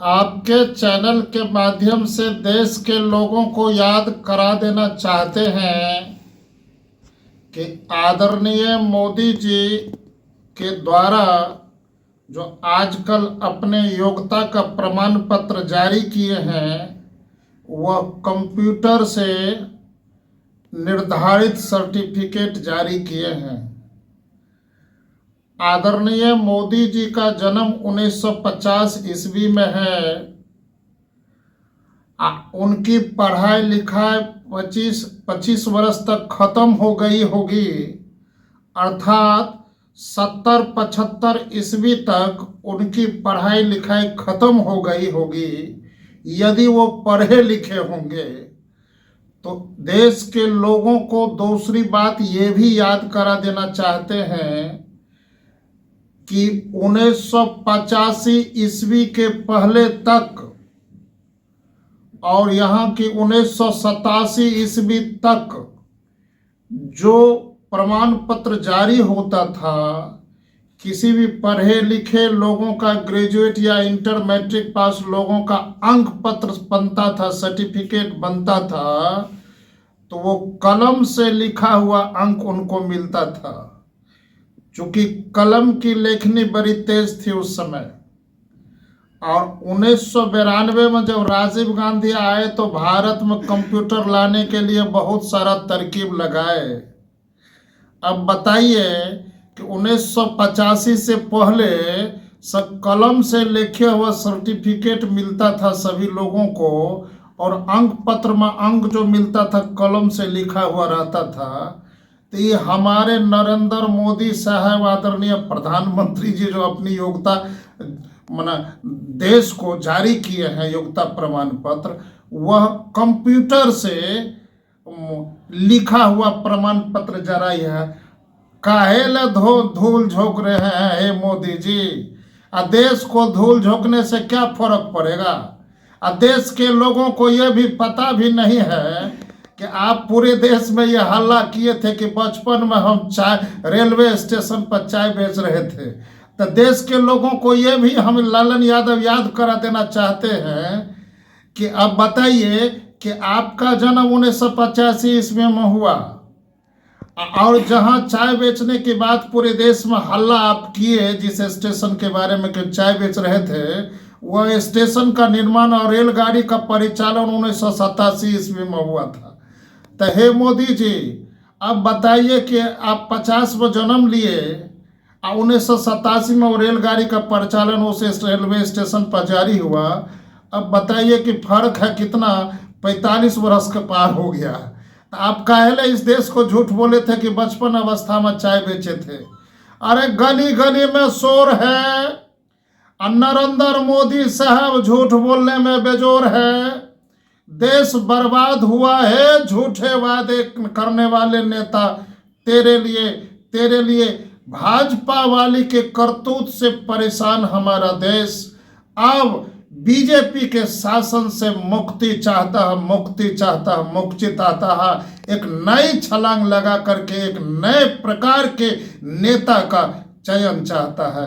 आपके चैनल के माध्यम से देश के लोगों को याद करा देना चाहते हैं कि आदरणीय मोदी जी के द्वारा जो आजकल अपने योग्यता का प्रमाण पत्र जारी किए हैं वह कंप्यूटर से निर्धारित सर्टिफिकेट जारी किए हैं। आदरणीय मोदी जी का जन्म 1950 ईस्वी में है। उनकी पढ़ाई लिखाई 25 वर्ष तक खत्म हो गई होगी, अर्थात 70-75 ईस्वी तक उनकी पढ़ाई लिखाई खत्म हो गई होगी। यदि वो पढ़े लिखे होंगे तो देश के लोगों को दूसरी बात ये भी याद करा देना चाहते हैं कि 1985 ईस्वी के पहले तक और यहाँ की 1987 ईस्वी तक जो प्रमाण पत्र जारी होता था, किसी भी पढ़े लिखे लोगों का, ग्रेजुएट या इंटर मैट्रिक पास लोगों का अंक पत्र बनता था, सर्टिफिकेट बनता था, तो वो कलम से लिखा हुआ अंक उनको मिलता था। चूंकि कलम की लेखनी बड़ी तेज थी उस समय। और 1992 में जब राजीव गांधी आए तो भारत में कंप्यूटर लाने के लिए बहुत सारा तरकीब लगाए। अब बताइए कि 1985 से पहले सब कलम से लिखे हुआ सर्टिफिकेट मिलता था सभी लोगों को, और अंक पत्र में अंक जो मिलता था कलम से लिखा हुआ रहता था। तो ये हमारे नरेंद्र मोदी साहब, आदरणीय प्रधानमंत्री जी, जो अपनी योग्यता माना देश को जारी किए हैं योग्यता प्रमाण पत्र, वह कंप्यूटर से लिखा हुआ प्रमाण पत्र जारी है। काहे ला धूल झोंक रहे हैं हे मोदी जी? देश को धूल झोंकने से क्या फर्क पड़ेगा? देश के लोगों को यह भी पता भी नहीं है कि आप पूरे देश में ये हल्ला किए थे कि बचपन में हम चाय रेलवे स्टेशन पर चाय बेच रहे थे। तो देश के लोगों को ये भी हम लालन यादव याद करा देना चाहते हैं कि अब बताइए कि आपका जन्म 1985 ईस्वी में हुआ, और जहां चाय बेचने के बाद पूरे देश में हल्ला आप किए जिस स्टेशन के बारे में कि चाय बेच रहे थे, वह स्टेशन का निर्माण और रेलगाड़ी का परिचालन 1987 ईस्वी में हुआ था। तो हे मोदी जी, अब बताइए कि आप 50 में जन्म लिए और 1987 में वो रेलगाड़ी का परिचालन उस रेलवे स्टेशन पर जारी हुआ। अब बताइए कि फर्क है कितना, 45 वर्ष का पार हो गया। तो आप काहे इस देश को झूठ बोले थे कि बचपन अवस्था में चाय बेचे थे? अरे गली गली में शोर है, नरेंद्र मोदी साहब झूठ बोलने में बेजोर है। देश बर्बाद हुआ है झूठे वादे करने वाले नेता। तेरे लिए भाजपा वाली के करतूत से परेशान हमारा देश अब बीजेपी के शासन से मुक्ति चाहता है, मुक्ति चाहता है। एक नई छलांग लगा करके एक नए प्रकार के नेता का चयन चाहता है।